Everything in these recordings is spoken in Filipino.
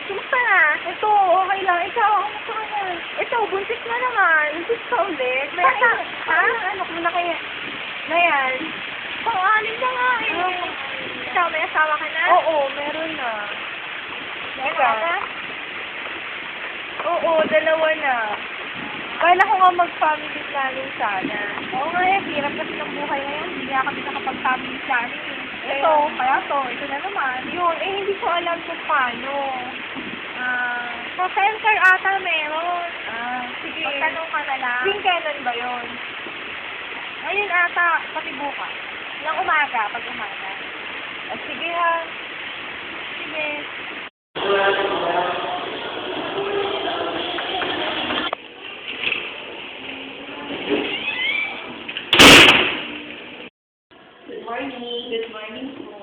Kumusta na? Ito, okay lang. Ikaw, kumusta ka na? Ito, buntis na naman. Buntis ka ulit. May Bata, ha? Anak mo na kaya? Na yan? Pang-anim na nga eh. Ikaw, may asawa ka na? Oo, meron na. May Ikaw? anak ka? Oo, dalawa na. Kala ko nga mag-family planning sana. Oo nga eh, hirap kasi ng buhay ngayon. Hindi nga kami nakapag-family planning eh. Ito, ito na naman. Yun, eh hindi ko alam kung paano. Sa center ata meron. Sige. Magtanong ka na lang. Tuwing kailan ba yun? Ngayon ata, pati bukas. Ng umaga, pag umaga. Sige ha. Sige. Good morning. Good morning po.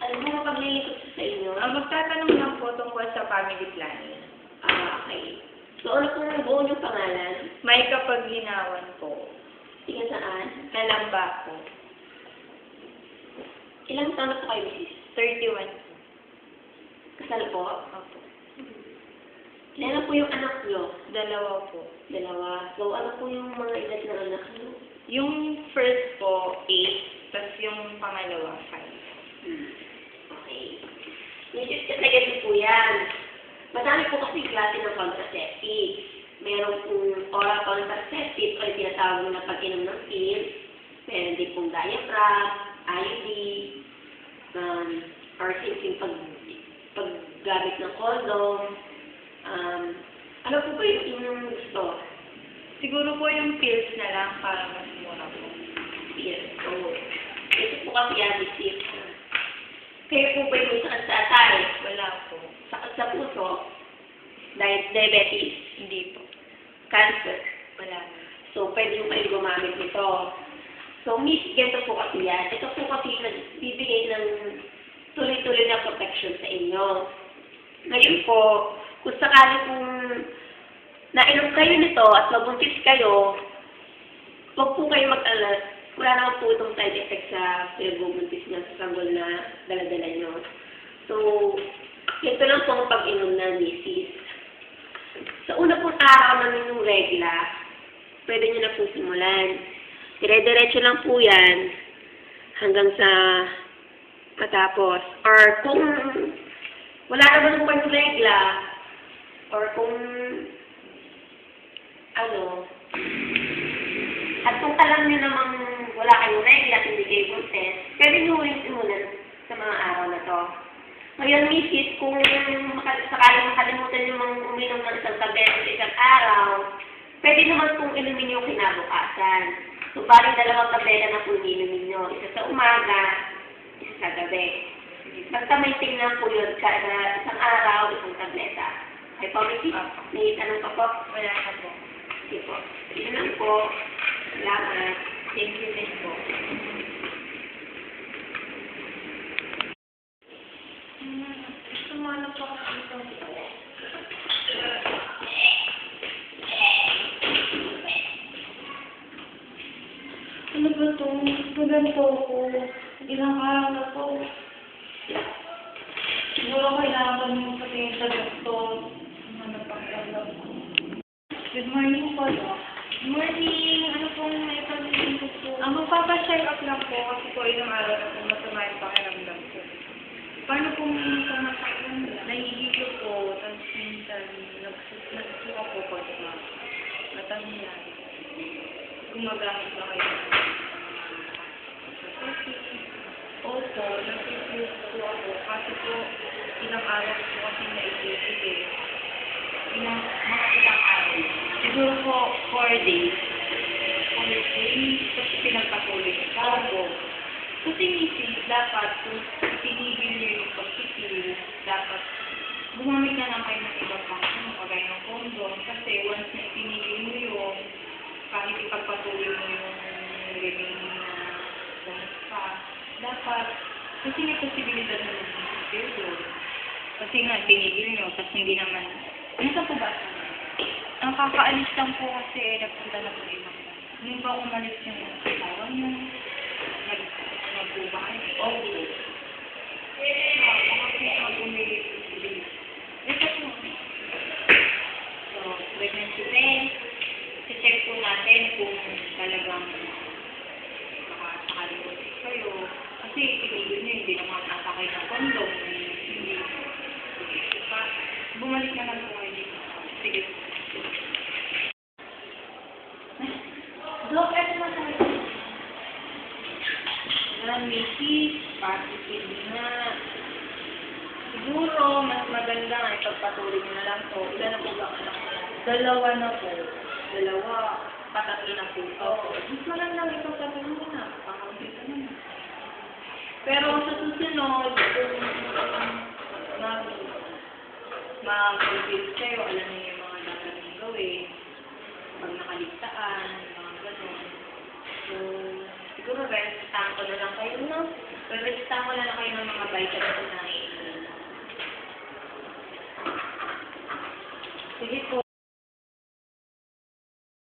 Ano mo mapaglilingkod sa inyo? Magtatanong lang po tungkol sa family planning. Okay. So, ano pong buo niyong pangalan? May kapaglinawan po. Tingnan saan? Kalamba po. Ilang taon na po kayo, Mrs.? 31 po. Kasal po? Opo. Ilan na po yung anak niyo? Dalawa po. Dalawa. So, ano po yung mga edad ng anak niyo? Yung first po, 8. Tapos yung pangalawa, 5. Okay. Mrs. Katagayin po yan. Madami po kasi klase ng contraceptives. Meron pong oral contraceptive o yung tinatawag na pag-inom ng pills. Meron din pong diaphragm, IUD, or simpleng paggamit ng condom. Ano po ba yung inyong gusto? Siguro po yung pills na lang para mas mura po. Yes. So, ito po kasi yan, Mrs. Kayo po ba yung sakit sa atay? Wala po. Sakit sa puso? Diabetes? Hindi po. Cancer? Wala po. So, pwede mo kayo gumamit nito. So, Miss, ganito po kasi yan. Ito po kasi nagbibigay ng tuloy-tuloy na protection sa inyo. Ngayon po, kung sakali kung nainom kayo nito at mabuntis kayo, huwag po kayo mag-alas. Wala naman po itong side effect sa pinagbubuntis niya sa sanggol na daladala nyo. So, ito lang po ang pag-inom na misis. Sa una pong araw namin ng regla, pwede nyo na po simulan. Dire-diretso lang po yan hanggang sa matapos. Or kung wala naman po kayong regla, or kung at kung alam nyo namang wala kayong regla at hindi kayo buntis, pwede nyo rin simulan sa mga araw na to. Ngayon, misis, kung sakaling makalimutan nyo mang uminom ng isang tableta sa isang araw, pwede naman kung inumin yung kinabukasan. So, bali dalawang tableta na po inumin nyo. Isa sa umaga, isa sa gabi. Basta may tingnan po yun kada isang araw, isang tableta. Okay po, misis? May tanong pa po? Wala ka po. Sige po. Yun lang po. Salamat. Thank you din po. Gusto mo ano pa kasi ito? Ano ba ito? Ganito ko. Ilang araw na po. Siguro kailangan mo patingin sa doktor. Ano pa alam ko. Good morning po. Good morning! Ano pong may pag-iintos po? Magpapa-check up lang po kasi po ilang araw na po masama yung pakiramdam ko. Paano po sumasakyan? Nahihilo po, tapos minsan nagsusuka po pag matangyan. Gumagamit ba kayo? Opo, nagsusuka po ako kasi po ilang araw po kasi naisipit eh. Mga ilang araw. Siguro po 4 days. 4 days, tapos pinagpatuloy sa po. Kasi misis, dapat kung tinigil niyo yung pagtitil, dapat gumamit na lang kayo ng ibang pang kagaya ng condom. Kasi once na itinigil mo yun, kahit ipagpatuloy mo yung remaining na gamot pa, dapat, kasi may posibilidad na mag-isip kayo doon. Kasi nga, tinigil nyo, tapos hindi naman, ano po ba? Ang kakaalis lang po kasi nagpunta na po ibang bansa. Nung ba umalis yung asawa niyo, nagbuba kayo? Oo. Baka po siya bumili. Ito positive nga. Siguro, mas maganda nga ipagpatuloy nyo na lang to. Ilan na po ba ang anak niya? 2 na po. 2, patatlo na po ito. Mas maganda ipagpatuloy mo na. Pakaunti ka naman. Pero sa susunod, kung mag-review kayo, alam niyo yung mga dapat niyong gawin, pag nakaligtaan, mga gano'n. So, siguro registahan ko na lang kayo, no? Registahan ko na lang kayo ng mga vitamins na naiinom. Sige po.